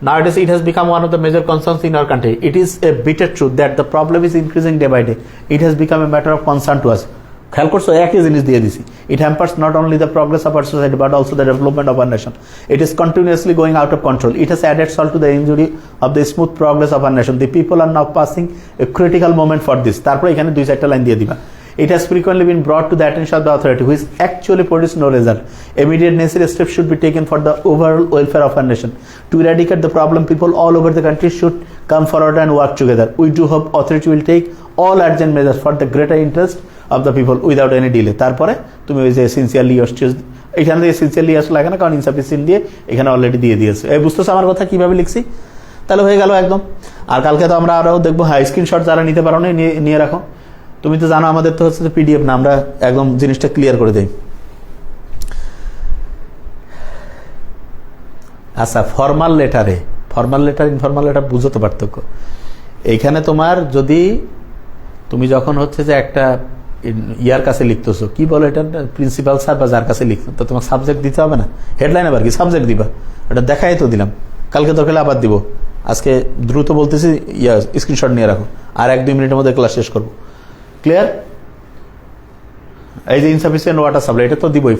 nowadays it has become one of the major concerns in our country. It is a bitter truth that the problem is increasing day by day. It has become a matter of concern to us. খেয়াল করছো, একই জিনিস দিয়ে দিছি। It hampers not only the progress of our society but also the development of our nation. It is continuously going out of control. It has added salt to the injury of the smooth progress of our nation. The people are now passing a critical moment for this. তারপরে এখানে 2-4টা line দিয়ে দিবা। It has frequently been brought to the attention of the authority, which actually produced no result. Immediate necessary steps should be taken for the overall welfare of our nation. To eradicate the problem, people all over the country should come forward and work together. We do hope authority will take all urgent measures for the greater interest of the people without any delay. তারপরে তুমি ওই যে sincerely এখানে থেকে sincerely আসলে লাগে না, কারণ ইনসাফিসিয়েন্ট দিয়ে এখানে অলরেডি দিয়ে দিয়েছে। এই বুঝতেছো আমার কথা কিভাবে লিখছি? তাহলে হয়ে গেল একদম। আর কালকে তো আমরা আরও দেখবো। হ্যাঁ, স্ক্রিনশট যারা নিতে পারো না নিয়ে রাখো। তুমি তো জানো আমাদের তো হচ্ছে পিডিএফ না, আমরা একদম জিনিসটা ক্লিয়ার করে দেই। আচ্ছা, ফর্মাল লেটার ইনফর্মাল লেটার বুঝো তো পার্থক্য। এইখানে তোমার যদি তুমি যখন হচ্ছে যে একটা ইয়ার কাছে লিখতেছো, কি বলো এটা, প্রিন্সিপাল স্যার বা যার কাছে লিখতো, তো তোমার সাবজেক্ট দিতে হবে না? হেডলাইন আবার কি সাবজেক্ট দিবা? এটা দেখাই তো দিলাম, কালকে তো খেলে আবার দিব। আজকে দ্রুত বলতেছি, স্ক্রিনশট নিয়ে রাখো, আর 1-2 মিনিটের মধ্যে ক্লাস শেষ করবো। ক্লিয়ার? এই যে ইনসাফিসিয়েন্ট ওয়াটার সাপ্লাই, এটা তো দিবই।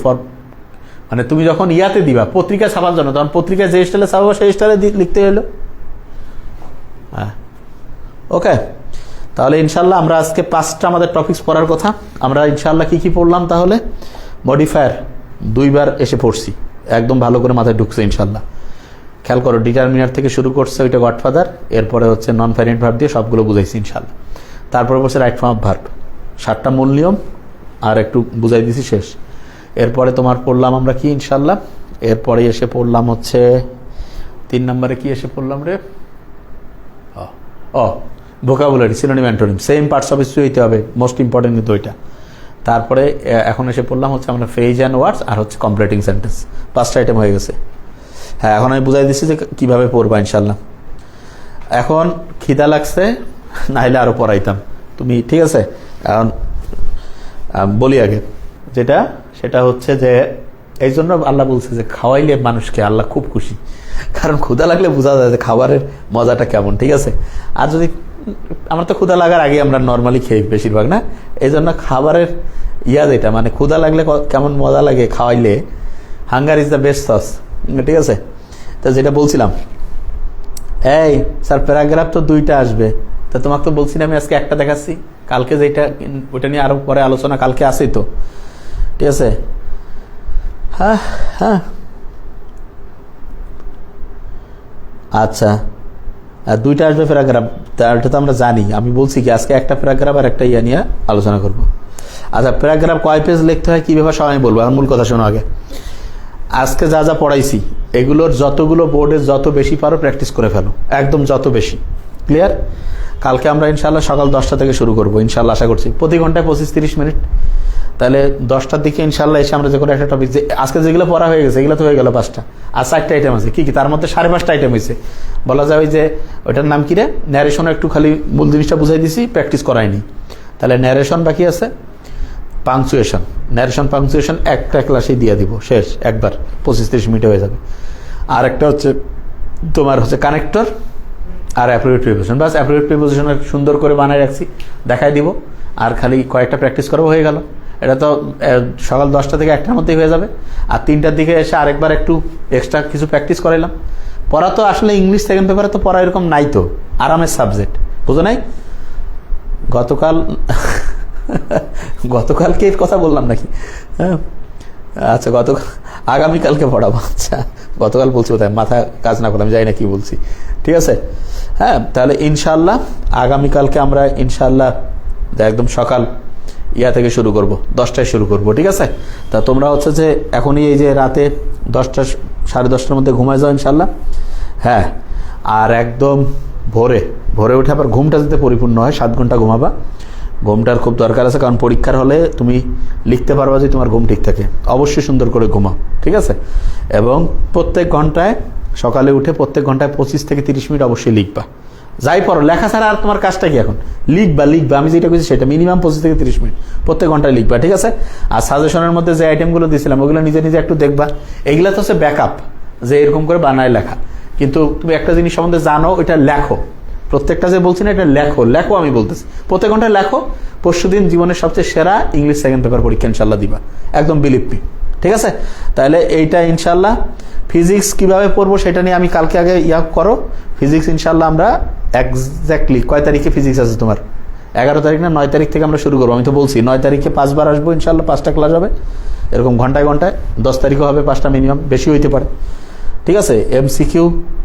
মানে তুমি যখন ইয়াতে দিবা পত্রিকা ছাপার জন্য, তখন পত্রিকায় যে স্টাইলে ছাপাবো সেই স্টাইলে লিখতে হলো। হ্যাঁ, ওকে। তাহলে ইনশাল্লাহ আমরা আজকে 5টা আমাদের টপিকস পড়ার কথা। আমরা ইনশাল্লাহ কি পড়লাম তাহলে? মডিফায়ার 2বার এসে পড়ছি, একদম ভালো করে মাথায় ঢুকছে ইনশাল্লাহ। খেয়াল করো, ডিটারমিনার থেকে শুরু করছে ওইটা গডফাদার, এরপরে হচ্ছে নন ভ্যারিয়েন্ট ভার্ব দিয়ে সবগুলো বুঝাইছি ইনশাল্লাহ। তারপরে বলছে রাইট ফর্ম অফ ভার্ব, 7টা মূল নিয়ম আর একটু বুঝাই দিছি, শেষ। এরপরে তোমার পড়লাম আমরা কি ইনশাল্লাহ, এরপরে এসে পড়লাম হচ্ছে 3 নম্বরে কি এসে পড়লাম রে, vocabulary, synonym, antonym, same parts of speech হইতে হবে, মোস্ট ইম্পর্টেন্ট কিন্তু ওইটা। তারপরে এখন এসে পড়লাম হচ্ছে আমরা ফ্রেজ অ্যান্ড ওয়ার্ডস আর হচ্ছে কমপ্লিটিং সেন্টেন্স। 5টা আইটেম হয়ে গেছে। হ্যাঁ, এখন আমি বুঝাই দিচ্ছি যে কীভাবে পড়বা ইনশাল্লাহ। এখন খিদা লাগছে, নাহলে আরও পড়াইতাম তুমি, ঠিক আছে? এখন বলি আগে সেটা হচ্ছে যে এই জন্য আল্লাহ বলছে যে খাওয়াইলে মানুষকে আল্লাহ খুব খুশি, কারণ ক্ষুধা লাগলে বোঝা যায় যে খাবারের মজাটা কেমন, ঠিক আছে? আর যদি আমার তো ক্ষুধা লাগার আগে আমরা নর্মালি খেয়ে বেশিরভাগ, না? এই জন্য খাবারের যেটা মানে ক্ষুধা লাগলে কেমন মজা লাগে খাওয়াইলে, hunger is the best sauce, ঠিক আছে? তো যেটা বলছিলাম, এই স্যার প্যারাগ্রাফ তো 2টা আসবে, তা তোমাকে তো বলছি না আমি আজকে একটা দেখাচ্ছি, কালকে যেটা ওইটা নিয়ে আরো পরে আলোচনা কালকে আসেই তো, ঠিক আছে? হ্যাঁ, আচ্ছা, আর 2টা আসবে প্যারাগ্রাফ, এটা তো আমরা জানি। আমি বলছি কি আজকে একটা প্যারাগ্রাফ আর একটা ইয়া নিয়ে আলোচনা করব। আচ্ছা, প্যারাগ্রাফ কয় পেজ লিখতে হয়, কী ব্যাপার সব আমি বলবো। আর মূল কথা শোনো আগে, আজকে যা পড়াইছি এগুলোর যতগুলো বোর্ডে যত বেশি পারো প্র্যাকটিস করে ফেলো, একদম যত বেশি। ক্লিয়ার? কালকে আমরা ইনশাল্লাহ সকাল 10টা থেকে শুরু করবো ইনশাল্লাহ, আশা করছি প্রতি ঘন্টায় 25-30 মিনিট। তাহলে 10টার দিকে ইনশাল্লাহ এসে আমরা যে কোনো একটা টপিক, যে আজকে যেগুলো পড়া হয়ে গেছে এগুলো তো হয়ে গেল 5টা, আর 4টা আইটেম আছে। কি তার মধ্যে 5.5টা আইটেম হয়েছে, বলা যায় ওই যে ওইটার নাম কি রে, ন্যারেশন। একটু খালি মূল জিনিসটা বুঝাই দিছি, প্র্যাকটিস করাইনি। তাহলে ন্যারেশন বাকি আছে, পাংচুয়েশন, ন্যারেশন পাংচুয়েশন একটা ক্লাসেই দিয়ে দিব, শেষ একবার 25-30 মিনিটে হয়ে যাবে। আর একটা হচ্ছে তোমার হচ্ছে কানেক্টর আর অ্যাপ্রোপ্রিয়েট প্রিপোজিশন। বাস অ্যাপ্রোপ্রিয়েট প্রিপোজিশন সুন্দর করে বানায় রাখছি, দেখাই দিব, আর খালি কয়েকটা প্র্যাকটিস করবো, হয়ে গেল। এটা তো সকাল 10টা থেকে 1টার মধ্যেই হয়ে যাবে। আর 3টার দিকে এসে আরেকবার একটু এক্সট্রা কিছু প্র্যাকটিস করাইলাম। পড়া তো আসলে ইংলিশ সেকেন্ড পেপারে তো পড়া এরকম নাই, তো আরামের সাবজেক্ট, বুঝো নাই? গতকালকে এর কথা বললাম নাকি? হ্যাঁ, আচ্ছা, আগামীকালকে পড়াবো। আচ্ছা, গতকাল বলছি কোথায়, মাথা কাজ না করলাম, যাই না কি বলছি, ঠিক আছে? হ্যাঁ, তাহলে ইনশাল্লাহ আগামীকালকে আমরা ইনশাল্লাহ একদম সকাল থেকে শুরু করব, 10টায় শুরু করব, ঠিক আছে? তা তোমরা হচ্ছে যে এখনই এই যে রাতে 10টা 10:30টার মধ্যে ঘুমায় যাও ইনশাল্লাহ। হ্যাঁ, আর একদম ভোরে উঠে আবার ঘুমটা যাতে পরিপূর্ণ হয়, 7 ঘন্টা ঘুমাবা। ঘুমটার খুব দরকার আছে, কারণ পরীক্ষার হলে তুমি লিখতে পারবা যে তোমার ঘুম ঠিক থাকে। অবশ্যই সুন্দর করে ঘুমাও, ঠিক আছে? এবং প্রত্যেক ঘন্টায় সকালে উঠে প্রত্যেক ঘন্টায় 25 থেকে 30 মিনিট অবশ্যই লিখবা। যাই পড়ো, লেখা ছাড়া আর তোমার কাজটা কি এখন? লিখবা। আমি যেটা কইছি সেটা মিনিমাম 25 থেকে 30 মিনিট প্রত্যেক ঘন্টায় লিখবা, ঠিক আছে? আর সাজেশনের মধ্যে যে আইটেমগুলো দিয়েছিলাম ওগুলো নিজে একটু দেখবা। এগুলো তো হচ্ছে ব্যাকআপ, যে এরকম করে বানায় লেখা। কিন্তু তুমি একটা জিনিস সম্বন্ধে জানো, এটা লেখো। প্রত্যেকটা যে বলছি না, এটা লেখো। আমি বলতেছি প্রত্যেক ঘন্টায় লেখো, পরশুদিন জীবনের সবচেয়ে সেরা ইংলিশ সেকেন্ড পেপার পরীক্ষা ইনশাল্লাহ দিবা, একদম বিলিভ মি, ঠিক আছে? তাহলে এইটা ইনশাল্লাহ। ফিজিক্স কিভাবে পড়বো সেটা নিয়ে আমি কালকে আগে করো। ফিজিক্স ইনশাল্লাহ আমরা এক্স্যাক্টলি কয় তারিখে ফিজিক্স আছে তোমার? 11 তারিখ না 9 তারিখ থেকে আমরা শুরু করবো। আমি তো বলছি 9 তারিখে 5 বার আসবো ইনশাল্লাহ, 5টা ক্লাস হবে এরকম ঘন্টায় ঘন্টায়। 10 তারিখও হবে 5টা, মিনিমাম, বেশি হইতে পারে, ঠিক আছে? MCQ,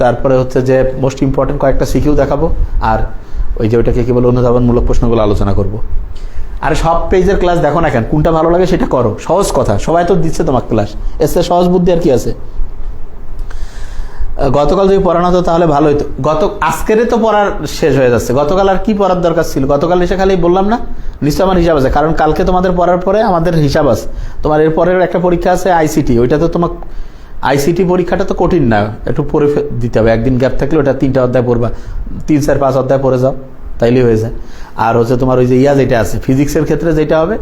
তারপরে হচ্ছে যে মোস্ট ইম্পর্টেন্ট কয়েকটা সিকিউ দেখাবো, আর ওই যে ওইটাকে কি বলে অনুধাবনমূলক প্রশ্নগুলো আলোচনা করবো। আর সব পেজের ক্লাস দেখো না কেন, কোনটা ভালো লাগে সেটা করো। সহজ কথা, সবাই তো দিচ্ছে তোমার ক্লাস, এসে সহজ বুদ্ধি আর কি আছে। গতকাল যদি পড়ানো হতো তাহলে ভালো হতো। আজকের তো পড়ার শেষ হয়ে যাচ্ছে, গতকাল আর কি পড়ার দরকার ছিল? গতকাল এসে খালি বললাম না নিশ্চয় আমার হিসাব আছে, কারণ কালকে তোমাদের পড়ার পরে আমাদের হিসাব আছে। তোমার এরপরের একটা পরীক্ষা আছে ICT, ওইটা তো তোমার ICT পরীক্ষাটা তো কঠিন না, একটু পড়ে দিতে হবে। একদিন গ্যাপ থাকলে ওটা 3টা অধ্যায় পড়বা, 3, 4, 5 অধ্যায় পড়ে যাও, তাইলেই হয়ে যায়। আর হচ্ছে তোমার ওই যে যেটা আছে ফিজিক্সের ক্ষেত্রে যেটা হবে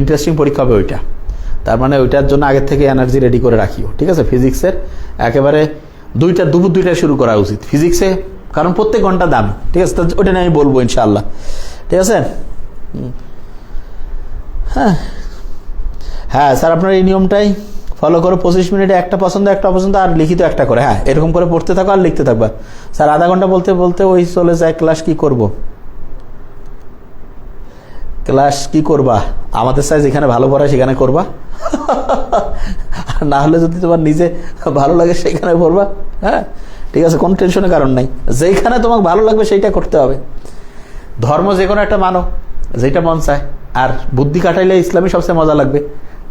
ইন্টারেস্টিং পরীক্ষা হবে ওইটা, তার মানে ওইটার জন্য আগের থেকে এনার্জি রেডি করে রাখিও, ঠিক আছে? ফিজিক্সের একেবারে দুপুর 2টায় শুরু করা উচিত ফিজিক্সে, কারণ প্রত্যেক ঘন্টা দাম, ঠিক আছে? ওটা নিয়ে আমি বলবো ইনশাআল্লাহ, ঠিক আছে? হ্যাঁ স্যার, আপনার এই নিয়মটাই ফলো করো। 25 মিনিটে একটা পছন্দ একটা অপছন্দ আর লিখিত একটা করে। হ্যাঁ, এরকম করে পড়তে থাকো আর লিখতে থাকবা। স্যার আধা ঘন্টা বলতে বলতে ওই চলে যায়, ক্লাস কি করব? ক্লাস কি করবা? আমাদের সাইজ যেখানে ভালো পড়ায় সেখানে করবা, আর না হলে যদি তোমার নিজে ভালো লাগে সেখানে পড়বা। হ্যাঁ, ঠিক আছে, কোনো টেনশনের কারণ নাই। যেখানে তোমাকে ভালো লাগবে সেইটা করতে হবে। ধর্ম যে কোনো একটা মানো, যেটা মন চায়, আর বুদ্ধি কাটাইলে ইসলামী সবচেয়ে মজা লাগবে,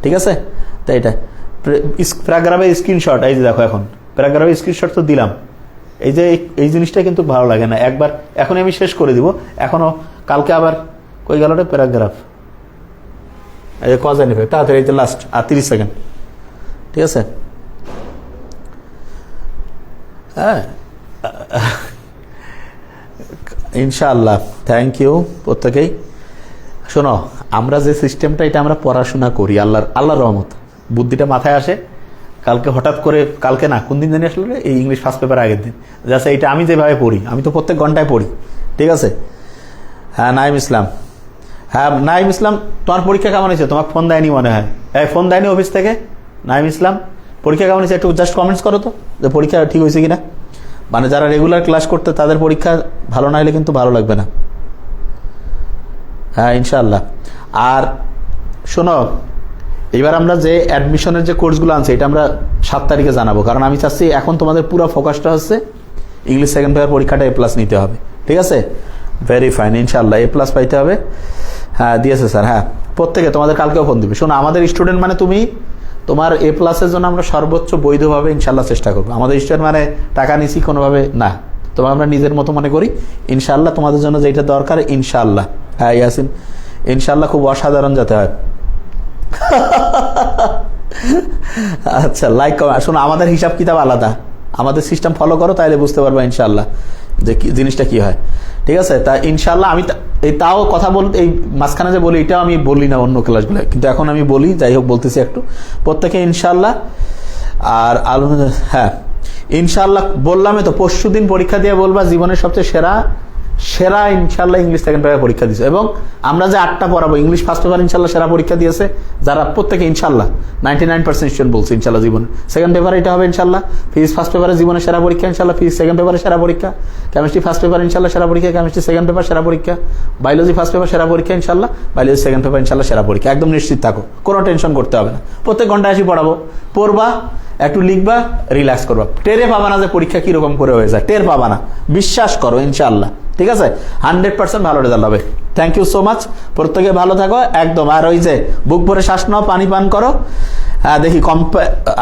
ঠিক আছে? তো এটা প্যারাগ্রাফে স্ক্রিনশট, এই যে দেখো এখন প্যারাগ্রাফে স্ক্রিনশট তো দিলাম। এই জিনিসটা কিন্তু ভালো লাগে না, একবার এখন আমি শেষ করে দিব, এখনো কালকে আবার কই গেল রে প্যারাগ্রাফ, এই যে কজ এন্ড ইফেক্ট, তাড়াতাড়ি, এই যে লাস্ট আর 30 সেকেন্ড, ঠিক আছে? হ্যাঁ ইনশাআল্লাহ, থ্যাংক ইউ প্রত্যেকেই। শোনো, আমরা যে সিস্টেমটা, এটা আমরা পড়াশোনা করি, আল্লাহর রহমত, বুদ্ধিটা মাথায় আসে। কালকে হঠাৎ করে, কালকে না কোন দিন জানি আসলে, এই ইংলিশ ফার্স্ট পেপার আগের দিন, যাচ্ছে এটা আমি যেভাবে পড়ি, আমি তো প্রত্যেক ঘন্টায় পড়ি, ঠিক আছে? হ্যাঁ নাইম ইসলাম, হ্যাঁ নাইম ইসলাম, তোমার পরীক্ষা কেমন হয়েছে? তোমার ফোন দেয়নি মনে হয়, ফোন দেয়নি অফিস থেকে? নাইম ইসলাম, পরীক্ষা কেমন হয়েছে একটু জাস্ট কমেন্টস করো তো, যে পরীক্ষা ঠিক হয়েছে কিনা। মানে যারা রেগুলার ক্লাস করতে তাদের পরীক্ষা ভালো না হলে কিন্তু ভালো লাগবে না। হ্যাঁ ইনশাআল্লাহ। আর শোনো, এবার আমরা যে অ্যাডমিশনের যে কোর্সগুলো আনছি এটা আমরা 7 তারিখে জানাবো, কারণ আমি চাচ্ছি এখন তোমাদের পুরো ফোকাসটা হচ্ছে ইংলিশ সেকেন্ড পেপার পরীক্ষাটা A+ নিতে হবে, ঠিক আছে? ভেরি ফাইন, ইনশাআল্লাহ A+ পাইতে হবে। হ্যাঁ দিয়েছে স্যার, হ্যাঁ প্রত্যেকে তোমাদের কালকেও ফোন দিবে। শোনো, আমাদের স্টুডেন্ট মানে তুমি, তোমার A+-এর জন্য আমরা সর্বোচ্চ বৈধভাবে ইনশাআল্লাহ চেষ্টা করবো। আমাদের স্টুডেন্ট মানে টাকা নিছি কোনোভাবে না, তোমার আমরা নিজের মতো মনে করি। ইনশাআল্লাহ তোমাদের জন্য যেটা দরকার ইনশাআল্লাহ। হ্যাঁ ইয়াসিন, ইনশাআল্লাহ খুব অসাধারণ যাতে হয়। আচ্ছা, লাইক করো। শোনো, আমাদের হিসাব কিতাব আলাদা, আমাদের সিস্টেম ফলো করো, তাইলে বুঝতে পারবো ইনশাআল্লাহ যে জিনিসটা কি হয়, ঠিক আছে? তা ইনশাআল্লাহ আমি তাও কথা এই মাঝখানে যে বলি, এটাও আমি বলি না অন্য ক্লাসগুলো, কিন্তু এখন আমি বলি, যাই হোক বলতেছি একটু প্রত্যেকে ইনশাআল্লাহ। আর হ্যাঁ ইনশাআল্লাহ বললামই তো, পরশুদিন পরীক্ষা দিয়ে বলবা জীবনের সবচেয়ে সেরা ইনশাআল্লাহ ইংলিশ সেকেন্ড পেপার পরীক্ষা দিয়েছে। এবং আমরা যে 8টা পড়াবো, ইংলিশ ফার্স্ট পেপার ইনশাআল্লাহ সেরা পরীক্ষা দিয়েছে যারা, প্রত্যেকে ইনশাআল্লাহ 99% স্টুডেন্ট বলছে ইনশাআল্লাহ জীবনে সেকেন্ড পেপার এটা হবে ইনশাআল্লাহ। ফিজিক্স ফার্স্ট পেপারে জীবনের সেরা পরীক্ষা ইনশাআল্লাহ, ফিজিক্স সেকেন্ড পেপারে সেরা পরীক্ষা, কেমিস্ট্রি ফার্স্ট পেপার ইনশাআল্লাহ সেরা পরীক্ষা, কেমিস্ট্রি সেকেন্ড পেপার সেরা পরীক্ষা, বায়োলজি ফার্স্ট পেপার সেরা পরীক্ষা ইনশাআল্লাহ, বায়োলজি সেকেন্ড পেপার ইনশাআল্লাহ সেরা পরীক্ষা। একদম নিশ্চিত থাকো, কোনো টেনশন করতে হবে না। প্রত্যেক ঘন্টায় আসি পড়াবো, পড়বা, একটু লিখবা, রিল্যাক্স করবা। টেরে পাবা না যে পরীক্ষা কিরকম করে হয়ে যায়, টের পাবা না, বিশ্বাস করো ইনশাআল্লাহ, ঠিক আছে? 100% ভালো রেজাল্ট হবে। থ্যাংক ইউ সো মাচ, প্রত্যেকে ভালো থাকো একদম। আর ওই যে বুক ভরে শ্বাস নাও, পানি পান করো। হ্যাঁ দেখি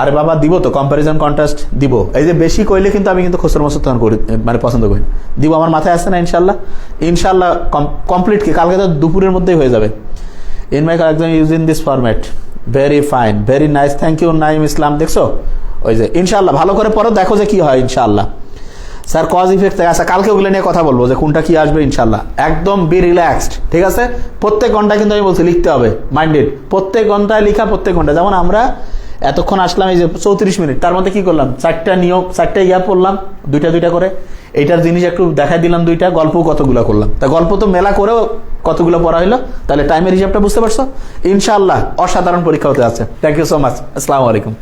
আরে বাবা দিব তো, কম্পারিজন কন্ট্রাস্ট দিব। এই যে বেশি কইলে কিন্তু আমি কিন্তু খসর মসর তখন করি, মানে পছন্দ করি, দিব, আমার মাথায় আসছে না ইনশাআল্লাহ। ইনশাআল্লাহ কমপ্লিট, কি কালকে তো দুপুরের মধ্যেই হয়ে যাবে। ইন মাই একদম use in this format, very fine, very nice, thank you Naim Islam. দেখছো ওই যে ইনশাআল্লাহ ভালো করে পড়ো, দেখো যে কি হয় ইনশাআল্লাহ। স্যার কজ ইফেক্ট, আচ্ছা কালকে ওগুলো নিয়ে কথা বলবো যে কোনটা কি আসবে ইনশাআল্লাহ। একদম বি রিল্যাক্সড, ঠিক আছে? প্রত্যেক ঘন্টায় কিন্তু আমি বলছি লিখতে হবে, মাইন্ডেড, প্রত্যেক ঘন্টায় লিখা, প্রত্যেক ঘন্টায়। যেমন আমরা এতক্ষণ আসলাম, এই যে 34 মিনিট, তার মধ্যে কি করলাম, 4টা নিয়োগ, 4টা পড়লাম, 2টা করে। এইটার জিনিস একটু দেখাই দিলাম, দুইটা গল্প কতগুলো করলাম, তা গল্প তো মেলা করেও কতগুলো পড়া হইলো, তাহলে টাইমের হিসাবটা বুঝতে পারছো। ইনশাআল্লাহ অসাধারণ পরীক্ষা হতে আছে। থ্যাংক ইউ সো মাচ, আসসালামু আলাইকুম।